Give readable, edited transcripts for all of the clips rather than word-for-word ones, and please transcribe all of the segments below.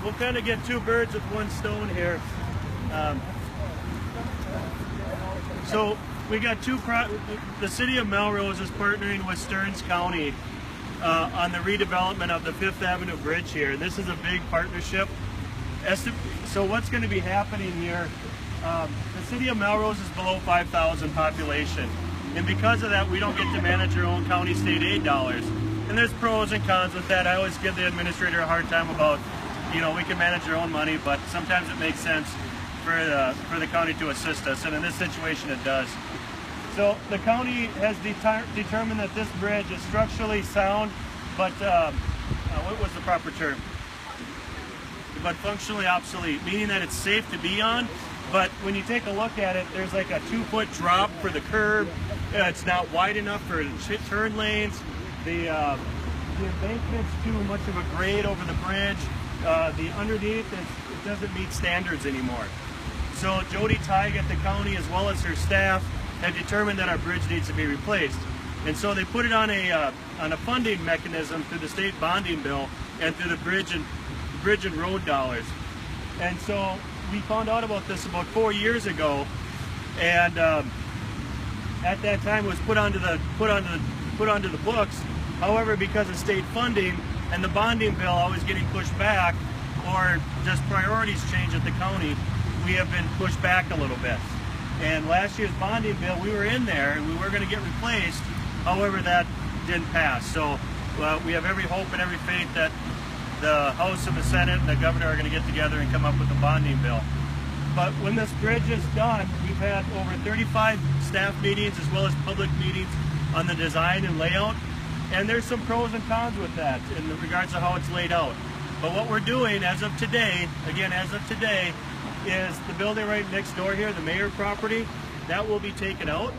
we'll kind of get two birds with one stone here. So we got the city of Melrose is partnering with Stearns County on the redevelopment of the 5th Avenue Bridge here. This is a big partnership. So what's going to be happening here, the city of Melrose is below 5,000 population. And because of that, we don't get to manage our own county state aid dollars. And there's pros and cons with that. I always give the administrator a hard time about, you know, we can manage our own money, but sometimes it makes sense for the county to assist us. And in this situation, it does. So the county has determined that this bridge is structurally sound, but what was the proper term? But functionally obsolete, meaning that it's safe to be on. But when you take a look at it, there's like a 2-foot drop for the curb. It's not wide enough for turn lanes. The embankment's too much of a grade over the bridge. The underneath, it doesn't meet standards anymore. So Jody Teig at the county, as well as her staff, have determined that our bridge needs to be replaced. And so they put it on a funding mechanism through the state bonding bill and through the bridge and road dollars. And so we found out about this about 4 years ago, and at that time it was put onto the books. However, because of state funding and the bonding bill always getting pushed back, or just priorities change at the county, we have been pushed back a little bit. And last year's bonding bill, we were in there and we were going to get replaced. However, that didn't pass. So we have every hope and every faith that the House and the Senate and the governor are going to get together and come up with a bonding bill. But when this bridge is done, we've had over 35 staff meetings as well as public meetings on the design and layout. And there's some pros and cons with that in regards to how it's laid out. But what we're doing as of today, again, as of today, is the building right next door here, the mayor property, that will be taken out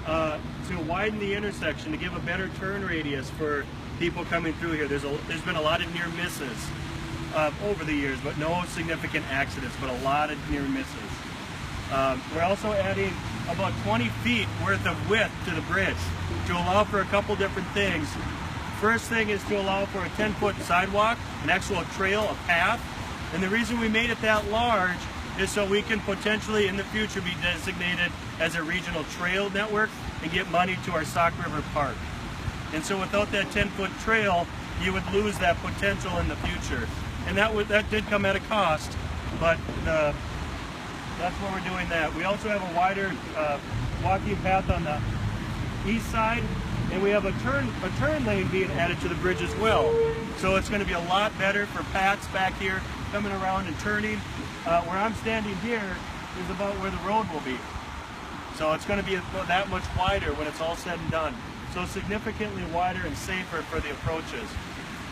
to widen the intersection, to give a better turn radius for people coming through here. There's been a lot of near misses over the years, but no significant accidents, but a lot of near misses. We're also adding about 20 feet worth of width to the bridge to allow for a couple different things. First thing is to allow for a 10-foot sidewalk, an actual trail, a path. And the reason we made it that large is so we can potentially in the future be designated as a regional trail network and get money to our Sauk River Park. And so without that 10-foot trail, you would lose that potential in the future. And that did come at a cost, but that's why we're doing that. We also have a wider walking path on the east side, and we have a turn lane being added to the bridge as well. So it's going to be a lot better for Pats back here coming around and turning. Where I'm standing here is about where the road will be. So it's going to be that much wider when it's all said and done. So significantly wider and safer for the approaches.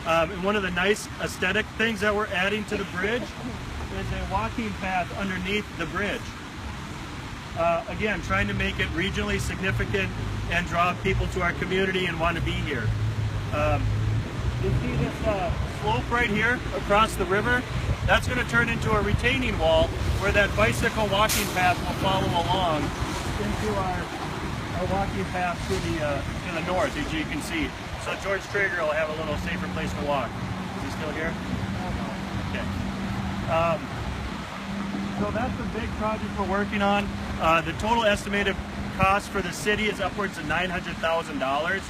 And one of the nice aesthetic things that we're adding to the bridge is a walking path underneath the bridge. Again, trying to make it regionally significant and draw people to our community and want to be here. You see this slope right here across the river? That's going to turn into a retaining wall where that bicycle walking path will follow along into our walking path to the north, as you can see. So George Traeger will have a little safer place to walk. Is he still here? Okay. So that's the big project we're working on. The total estimated cost for the city is upwards of $900,000.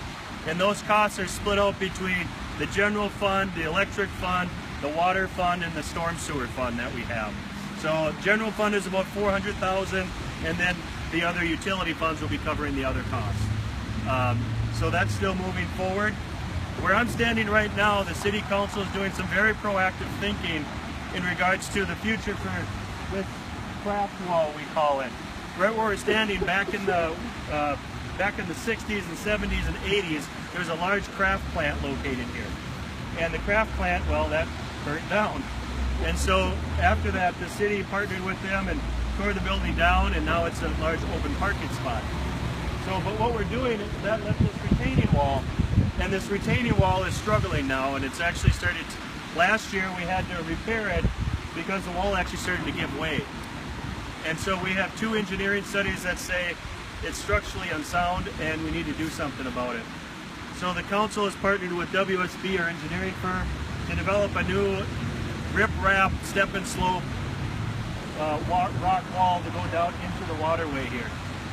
And those costs are split out between the general fund, the electric fund, the water fund, and the storm sewer fund that we have. So general fund is about $400,000, and then the other utility funds will be covering the other costs. So that's still moving forward. Where I'm standing right now, the city council is doing some very proactive thinking in regards to the future for this craft wall, we call it. Right where we're standing, back in the 60s and 70s and 80s, there's a large craft plant located here. And the craft plant, well, that burnt down. And so after that, the city partnered with them and tore the building down, and now it's a large open parking spot. So, but what we're doing is that left this retaining wall, and this retaining wall is struggling now, and it's actually started last year we had to repair it because the wall actually started to give way. And so we have 2 engineering studies that say it's structurally unsound and we need to do something about it. So the council has partnered with WSB, our engineering firm, to develop a new rip-rap, step and slope rock wall to go down into the waterway here.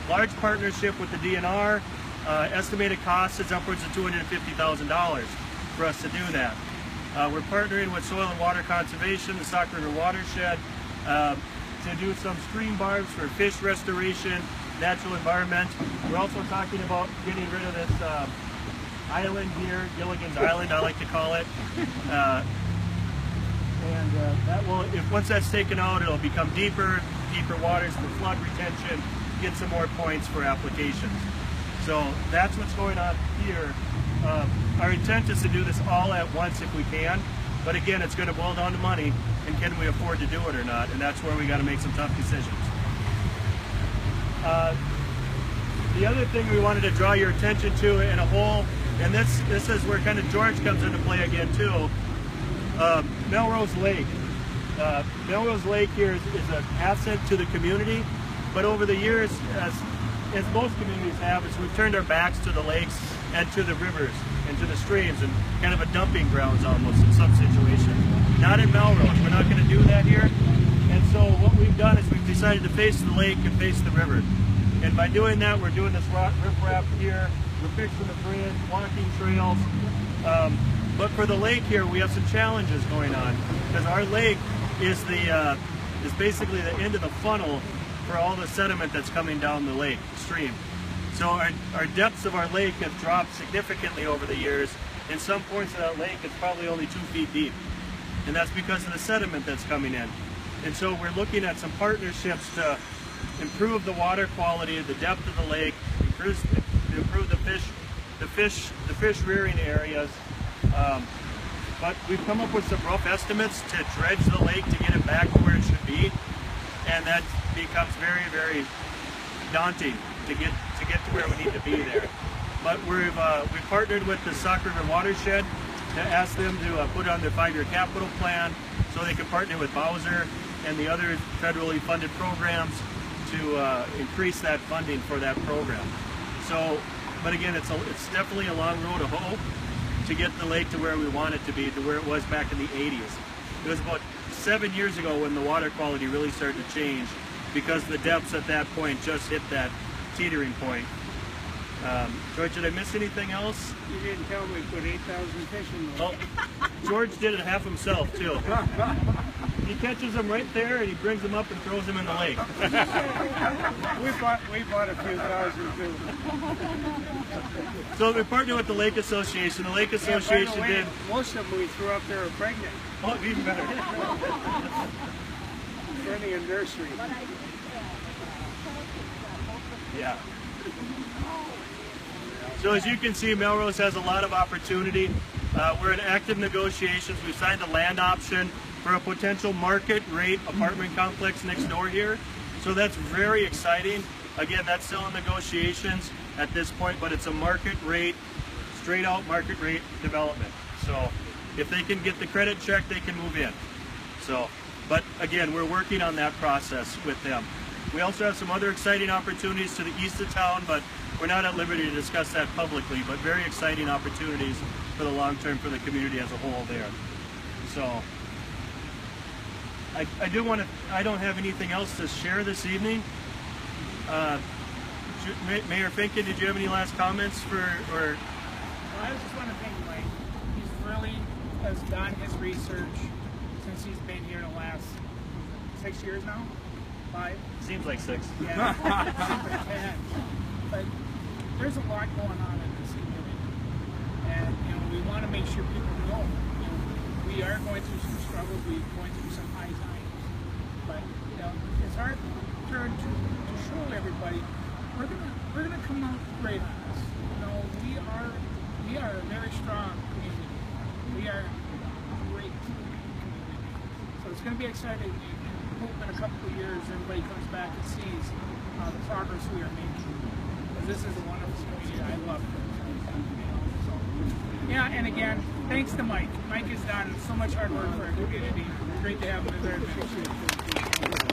Large partnership with the DNR. Estimated cost is upwards of $250,000 for us to do that. We're partnering with Soil and Water Conservation, the Sauk River Watershed, to do some stream barbs for fish restoration, natural environment. We're also talking about getting rid of this island here, Gilligan's Island, I like to call it. That will, once that's taken out, it'll become deeper waters for flood retention, get some more points for applications. So that's what's going on here. Our intent is to do this all at once if we can, but again, it's going to boil down to money, and can we afford to do it or not, and that's where we got to make some tough decisions. The other thing we wanted to draw your attention to in a whole, and this is where kind of George comes into play again too, Melrose Lake. Melrose Lake here is an asset to the community, but over the years, as most communities have, is we've turned our backs to the lakes and to the rivers and to the streams and kind of a dumping grounds almost in some situations. Not in Melrose, we're not going to do that here. And so what we've done is we've decided to face the lake and face the river. And by doing that, we're doing this riprap here, we're fixing the bridge, walking trails. But for the lake here, we have some challenges going on because our lake is basically the end of the funnel for all the sediment that's coming down the lake stream. So our depths of our lake have dropped significantly over the years. In some points of that lake, it's probably only 2 feet deep. And that's because of the sediment that's coming in. And so we're looking at some partnerships to improve the water quality, the depth of the lake, improve the fish rearing areas. But we've come up with some rough estimates to dredge the lake to get it back to where it should be, and that becomes very, very daunting to get to where we need to be there. But we've partnered with the Sauk River Watershed to ask them to put on their 5-year capital plan so they can partner with Bowser and the other federally funded programs to increase that funding for that program. So, but again, it's definitely a long road to hoe to get the lake to where we want it to be, to where it was back in the 80s. It was about 7 years ago when the water quality really started to change because the depths at that point just hit that teetering point. George, did I miss anything else? You didn't tell me we put 8,000 fish in the lake. Oh, George did it half himself too. He catches them right there and he brings them up and throws them in the lake. we bought a few thousand too. So we partnered with the Lake Association. The Lake Association by the way, did. Most of them we threw up there were pregnant. Oh, even better. Running a nursery. Yeah. So as you can see, Melrose has a lot of opportunity. We're in active negotiations. We've signed a land option for a potential market rate apartment complex next door here. So that's very exciting. Again, that's still in negotiations at this point, but it's a market rate, straight out market rate development. So if they can get the credit check, they can move in. So, but again, we're working on that process with them. We also have some other exciting opportunities to the east of town, but we're not at liberty to discuss that publicly, but very exciting opportunities for the long term for the community as a whole there. So I don't have anything else to share this evening. Mayor Finken, did you have any last comments Well, I just want to thank Mike. He's really has done his research since he's been here the last 6 years now? 5? Seems like 6. Yeah, seems like 10. But there's a lot going on in this community. And we want to make sure people know. We are going through some struggles, we're going through some high times. But it's our turn to show everybody we're gonna come out great on this. We are a very strong community. We are a great community. So it's gonna be exciting. I hope in a couple of years everybody comes back and sees the progress we are making. Because this is a wonderful community. I love it. So, yeah, and again, thanks to Mike. Mike has done so much hard work for our community. Great to have him as our administrator.